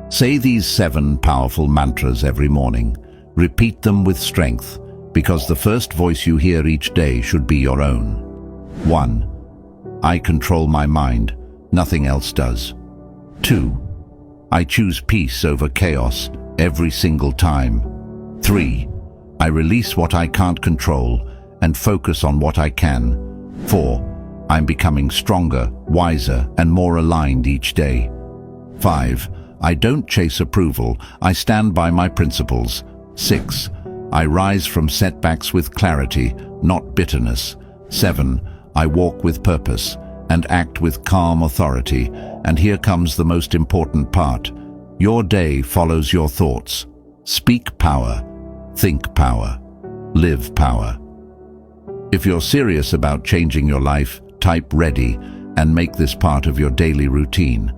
Say these 7 powerful mantras every morning. Repeat them with strength, because the first voice you hear each day should be your own. 1. I control my mind. Nothing else does. 2. I choose peace over chaos every single time. 3. I release what I can't control and focus on what I can. 4. I'm becoming stronger, wiser, and more aligned each day. 5. I don't chase approval. I stand by my principles. 6. I rise from setbacks with clarity, not bitterness. 7. I walk with purpose and act with calm authority. And here comes the most important part. Your day follows your thoughts. Speak power, think power, live power. If you're serious about changing your life, type ready and make this part of your daily routine.